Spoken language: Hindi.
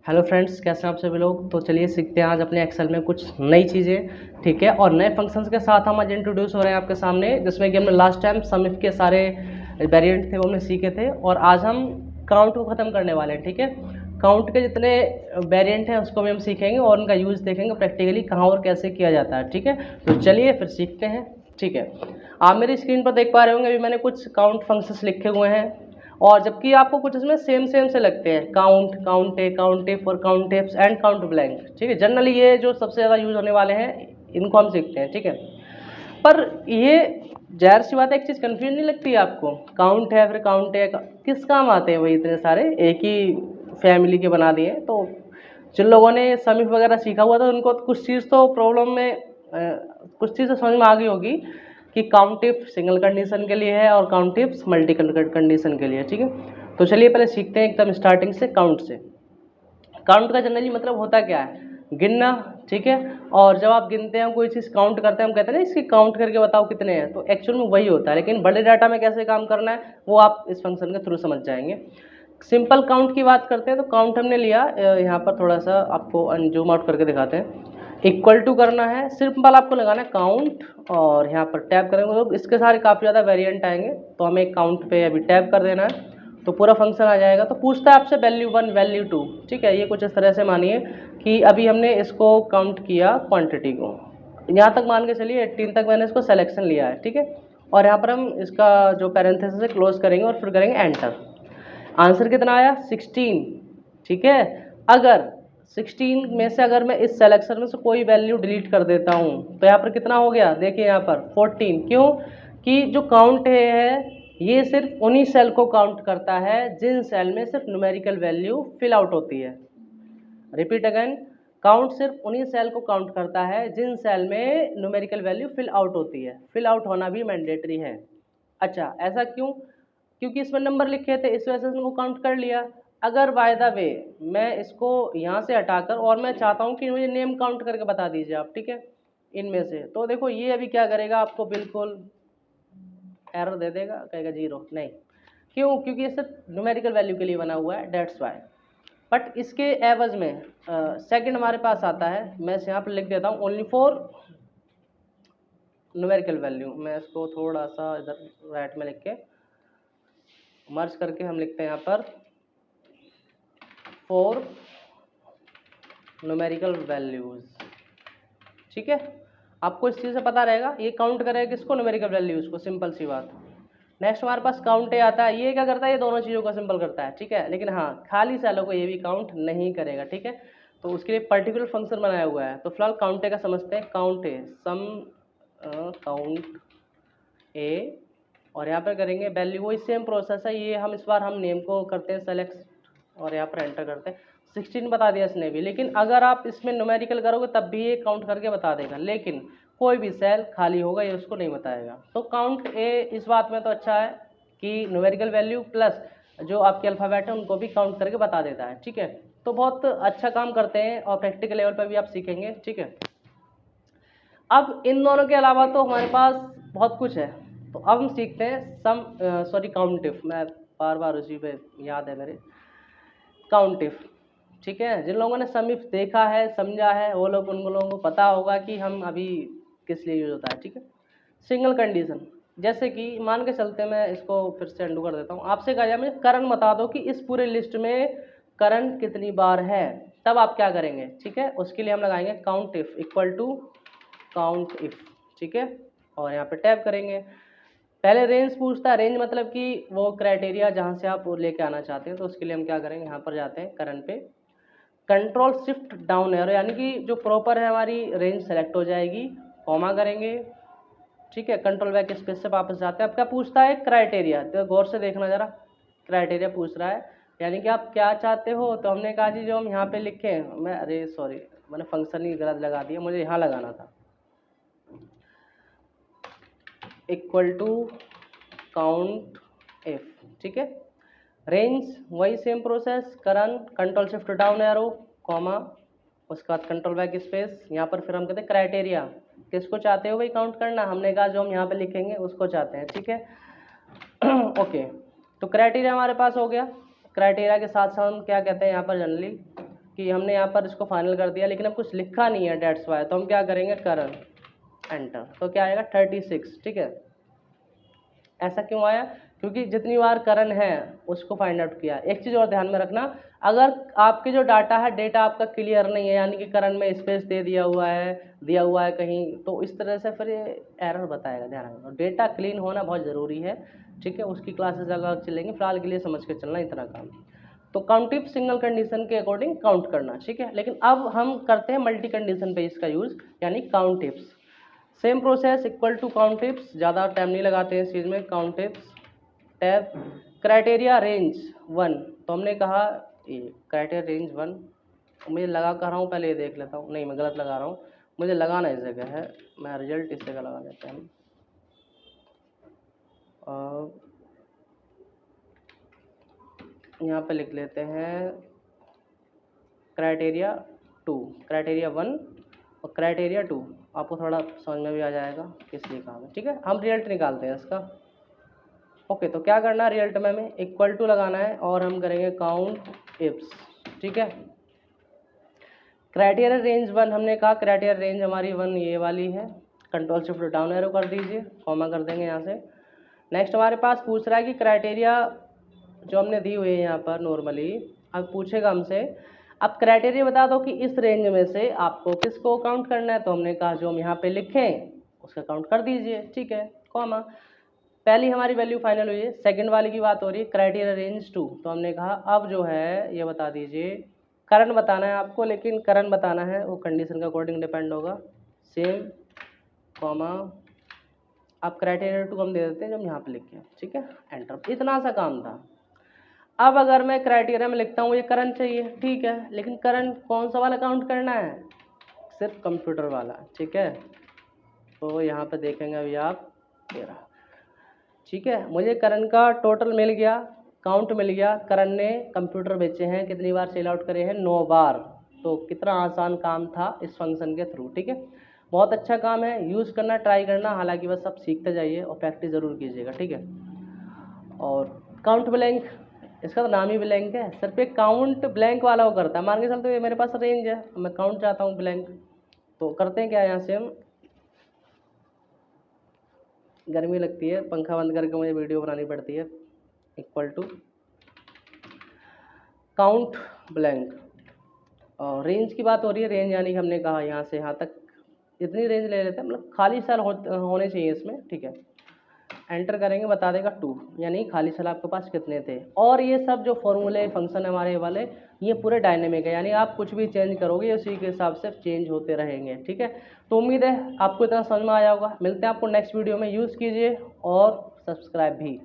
हेलो फ्रेंड्स, कैसे हैं आप सभी लोग। तो चलिए सीखते हैं आज अपने एक्सेल में कुछ नई चीज़ें, ठीक है। और नए फंक्शंस के साथ हम आज इंट्रोड्यूस हो रहे हैं आपके सामने, जिसमें कि हमने लास्ट टाइम सम इफ के सारे वेरिएंट थे वो हमने सीखे थे, और आज हम काउंट को ख़त्म करने वाले हैं, ठीक है। काउंट के जितने वेरिएंट हैं उसको भी हम सीखेंगे और उनका यूज़ देखेंगे प्रैक्टिकली कहाँ और कैसे किया जाता है, ठीक है। तो चलिए फिर सीखते हैं, ठीक है। आप मेरी स्क्रीन पर देख पा रहे होंगे, अभी मैंने कुछ काउंट फंक्शंस लिखे हुए हैं, और जबकि आपको कुछ इसमें सेम सेम से लगते हैं, count, count A, count if और count ifs and count blank, ठीक है। जनरली ये जो सबसे ज़्यादा यूज होने वाले हैं इनको हम सीखते हैं, ठीक है। पर ये जाहिर सी बात है, एक चीज़ कन्फ्यूज नहीं लगती है आपको, काउंट है फिर काउंट है, किस काम आते हैं वही इतने सारे, एक ही फैमिली के बना दिए। तो जिन लोगों ने सम इफ वगैरह सीखा हुआ था उनको कुछ चीज़ तो प्रॉब्लम में कुछ चीज़ तो समझ में आ गई होगी कि काउंट इफ सिंगल कंडीशन के लिए है और काउंट इफ मल्टी कंडीशन के लिए, ठीक है। तो चलिए पहले सीखते हैं एकदम स्टार्टिंग से, काउंट से। काउंट का जनरली मतलब होता क्या है, गिनना, ठीक है। और जब आप गिनते हैं, कोई चीज़ काउंट करते हैं, हम कहते हैं ना इसकी काउंट करके बताओ कितने हैं, तो एक्चुअल में वही होता है। लेकिन बड़े डाटा में कैसे काम करना है वो आप इस फंक्शन के थ्रू समझ जाएंगे। सिंपल काउंट की बात करते हैं तो काउंट हमने लिया, यहाँ पर थोड़ा सा आपको जूम आउट करके दिखाते हैं। इक्वल टू करना है, सिंपल आपको लगाना है काउंट, और यहाँ पर टैब करेंगे तो इसके सारे काफ़ी ज़्यादा वेरिएंट आएंगे, तो हमें काउंट पे अभी टैब कर देना है तो पूरा फंक्शन आ जाएगा। तो पूछता है आपसे वैल्यू 1 वैल्यू 2, ठीक है। ये कुछ इस तरह से मानिए कि अभी हमने इसको काउंट किया क्वांटिटी को, यहाँ तक मान के चलिए 18 तक मैंने इसको सिलेक्शन लिया है, ठीक है। और यहाँ पर हम इसका जो पैरेंथेसिस है क्लोज करेंगे और फिर करेंगे एंटर। आंसर कितना आया 16, ठीक है। अगर 16 में से अगर मैं इस सिलेक्शन में से कोई वैल्यू डिलीट कर देता हूँ तो यहाँ पर कितना हो गया, देखिए यहाँ पर 14। क्यों कि जो काउंट है ये सिर्फ उन्हीं सेल को काउंट करता है जिन सेल में सिर्फ न्यूमेरिकल वैल्यू फिल आउट होती है। रिपीट अगेन, काउंट सिर्फ उन्हीं सेल को काउंट करता है जिन सेल में न्यूमेरिकल वैल्यू फिल आउट होती है। फिल आउट होना भी मैंडेटरी है। अच्छा, ऐसा क्यों? क्योंकि इसमें नंबर लिखे थे इस वजह से इनको काउंट कर लिया। अगर बाय द वे मैं इसको यहाँ से हटाकर और मैं चाहता हूँ कि मुझे नेम काउंट करके बता दीजिए आप, ठीक है, इनमें से, तो देखो ये अभी क्या करेगा, आपको बिल्कुल एरर दे देगा, कहेगा 0 नहीं। क्यों? क्योंकि ये सिर्फ न्यूमेरिकल वैल्यू के लिए बना हुआ है, डेट्स वाई। बट इसके एवज में सेकंड हमारे पास आता है, मैं यहाँ पर लिख देता हूँ ओनली फॉर न्यूमेरिकल वैल्यू। मैं इसको थोड़ा सा इधर राइट में लिख के मर्ज करके हम लिखते हैं यहाँ पर फॉर न्यूमेरिकल वैल्यूज, ठीक है। आपको इस चीज़ से पता रहेगा ये काउंट करेगा किसको, न्यूमेरिकल वैल्यूज को, सिंपल सी बात। नेक्स्ट हमारे पास काउंट ए आता है, ये क्या करता है, ये दोनों चीज़ों का सिंपल करता है, ठीक है। लेकिन हाँ, खाली सेलों को ये भी काउंट नहीं करेगा, ठीक है। तो उसके लिए पर्टिकुलर फंक्शन बनाया हुआ है। तो फिलहाल काउंट ए का समझते हैं। काउंट ए सम काउंट ए, और यहाँ पर करेंगे वैल्यू, वही सेम प्रोसेस है। ये हम इस बार हम नेम को करते हैं सेलेक्ट और यहाँ पर एंटर करते हैं। 16 बता दिया इसने भी, लेकिन अगर आप इसमें न्यूमेरिकल करोगे तब भी ये काउंट करके बता देगा, लेकिन कोई भी सेल खाली होगा ये उसको नहीं बताएगा। तो काउंट ए इस बात में तो अच्छा है कि न्यूमेरिकल वैल्यू प्लस जो आपके अल्फ़ाबेट है उनको भी काउंट करके बता देता है, ठीक है। तो बहुत अच्छा काम करते हैं और प्रैक्टिकल लेवल पर भी आप सीखेंगे, ठीक है। अब इन दोनों के अलावा तो हमारे पास बहुत कुछ है, तो अब हम सीखते हैं काउंट इफ। मैं बार बार उसी पे याद है मेरे, काउंट इफ, ठीक है। जिन लोगों ने सम इफ देखा है, समझा है, वो लोग, उन लोगों को पता होगा कि हम अभी किस लिए यूज होता है, ठीक है। सिंगल कंडीशन, जैसे कि मान के चलते, मैं इसको फिर से अंडू कर देता हूँ। आपसे कहा जाए मुझे करण बता दो कि इस पूरे लिस्ट में करण कितनी बार है, तब आप क्या करेंगे, ठीक है। उसके लिए हम लगाएंगे count if equal to count if, ठीक है। और यहाँ पे टैब करेंगे। पहले रेंज पूछता है, रेंज मतलब कि वो क्राइटेरिया जहाँ से आप लेके आना चाहते हैं। तो उसके लिए हम क्या करेंगे, यहाँ पर जाते हैं करंट पे, कंट्रोल शिफ्ट डाउन एरो, यानी कि जो प्रॉपर है हमारी रेंज सेलेक्ट हो जाएगी, कॉमा करेंगे, ठीक है। कंट्रोल बैक स्पेस से वापस जाते हैं। अब क्या पूछता है, क्राइटेरिया, तो गौर से देखना जरा, क्राइटेरिया पूछ रहा है, यानी कि आप क्या चाहते हो। तो हमने कहा जी जो हम यहाँ पे लिखे, मैं अरे सॉरी मैंने फंक्शन ही गलत लगा दिया, मुझे यहाँ लगाना था, इक्वल टू काउंट इफ, ठीक है। रेंज वही सेम प्रोसेस, करन control shift down arrow, comma, उसके बाद कंट्रोल बैक स्पेस। यहाँ पर फिर हम कहते हैं क्राइटेरिया, किसको चाहते हो भाई काउंट करना, हमने कहा जो हम यहाँ पे लिखेंगे उसको चाहते हैं, ठीक है। ओके, तो क्राइटेरिया हमारे पास हो गया। क्राइटेरिया के साथ साथ हम क्या कहते हैं यहाँ पर जनरली कि हमने यहाँ पर इसको फाइनल कर दिया लेकिन अब कुछ लिखा नहीं है, डेट्स वाई, तो हम क्या करेंगे, करण, एंटर, तो क्या आएगा 36, ठीक है। ऐसा क्यों आया, क्योंकि जितनी बार करण है उसको फाइंड आउट किया। एक चीज़ और ध्यान में रखना, अगर आपके जो डाटा है, डेटा आपका क्लियर नहीं है, यानी कि करण में स्पेस दे दिया हुआ है कहीं, तो इस तरह से फिर ये एरर बताएगा, ध्यान रखना। डेटा क्लीन होना बहुत ज़रूरी है, ठीक है, उसकी क्लासेस अलग चलेंगी, फिलहाल के लिए समझ के चलना इतना काम। तो काउंटिव सिंगल कंडीशन के अकॉर्डिंग काउंट करना, ठीक है। लेकिन अब हम करते हैं मल्टी कंडीशन पे इसका यूज़, यानी काउंटिव्स। सेम प्रोसेस, इक्वल टू काउंटिव्स, ज़्यादा टाइम नहीं लगाते हैं इस चीज़ में, काउंटिव्स टैब क्राइटेरिया रेंज 1, तो हमने कहा ये क्राइटेरिया रेंज 1, मुझे लगा कर रहा हूँ, पहले ये देख लेता हूँ, नहीं मैं गलत लगा रहा हूँ, मुझे लगाना इस जगह है, मैं रिजल्ट इस जगह लगा देते हैं हम, यहाँ पे लिख लेते हैं क्राइटेरिया 2, क्राइटेरिया 1 और क्राइटेरिया 2, आपको थोड़ा समझ में भी आ जाएगा किस लिए काम है, ठीक है। हम रिजल्ट निकालते हैं इसका। ओके, तो क्या करना है, रिजल्ट में हमें इक्वल टू लगाना है और हम करेंगे काउंट इफ्स, ठीक है। क्राइटेरिया रेंज 1 हमने कहा, क्राइटेरिया रेंज हमारी 1 ये वाली है, कंट्रोल शिफ्ट डाउन एरो कर दीजिए, कॉमा कर देंगे यहाँ से। नेक्स्ट हमारे पास पूछ रहा है कि क्राइटेरिया जो हमने दी हुई है यहाँ पर नॉर्मली, अब पूछेगा हमसे अब क्राइटेरिया बता दो कि इस रेंज में से आपको किसको काउंट करना है, तो हमने कहा जो हम यहाँ पे लिखें उसका काउंट कर दीजिए, ठीक है, कॉमा। पहली हमारी वैल्यू फाइनल हुई है, सेकंड वाली की बात हो रही है क्राइटेरिया रेंज 2, तो हमने कहा अब जो है ये बता दीजिए, करंट बताना है आपको, लेकिन करंट बताना है वो कंडीशन के अकॉर्डिंग डिपेंड होगा, सेम कॉमा, अब क्राइटेरिया 2 हम दे देते हैं जो हम यहाँ पे लिखे, ठीक है, एंटर, इतना सा काम था। अब अगर मैं क्राइटेरिया में लिखता हूँ ये करंट चाहिए, ठीक है, लेकिन करंट कौन सा वाला काउंट करना है, सिर्फ कंप्यूटर वाला, ठीक है, तो यहाँ पे देखेंगे अभी आप, ये रहा, ठीक है। मुझे करंट का टोटल मिल गया, काउंट मिल गया, करंट ने कंप्यूटर बेचे हैं, कितनी बार सेल आउट करे हैं, 9 बार, तो कितना आसान काम था इस फंक्शन के थ्रू, ठीक है। बहुत अच्छा काम है, यूज़ करना, ट्राई करना, हालांकि बस सब सीखते जाइए और प्रैक्टिस ज़रूर कीजिएगा, ठीक है। और काउंट ब्लैंक, इसका तो नाम ही ब्लैंक है, सिर्फ एक काउंट ब्लैंक वाला वो करता है, मान के चलते हुए मेरे पास रेंज है, मैं काउंट चाहता हूँ ब्लैंक, तो करते हैं क्या, यहाँ से हम, गर्मी लगती है, पंखा बंद करके मुझे वीडियो बनानी पड़ती है, इक्वल टू काउंट ब्लैंक, और रेंज की बात हो रही है, रेंज यानी कि हमने कहा यहाँ से यहाँ तक इतनी रेंज ले लेते हैं, मतलब खाली सेल होने चाहिए इसमें, ठीक है। एंटर करेंगे, बता देगा 2, यानी खाली सेल आपके पास कितने थे। और ये सब जो फॉर्मूले फंक्शन हमारे वाले, ये पूरे डायनेमिक है, यानी आप कुछ भी चेंज करोगे उसी के हिसाब से चेंज होते रहेंगे, ठीक है। तो उम्मीद है आपको इतना समझ में आया होगा, मिलते हैं आपको नेक्स्ट वीडियो में, यूज़ कीजिए और सब्सक्राइब भी।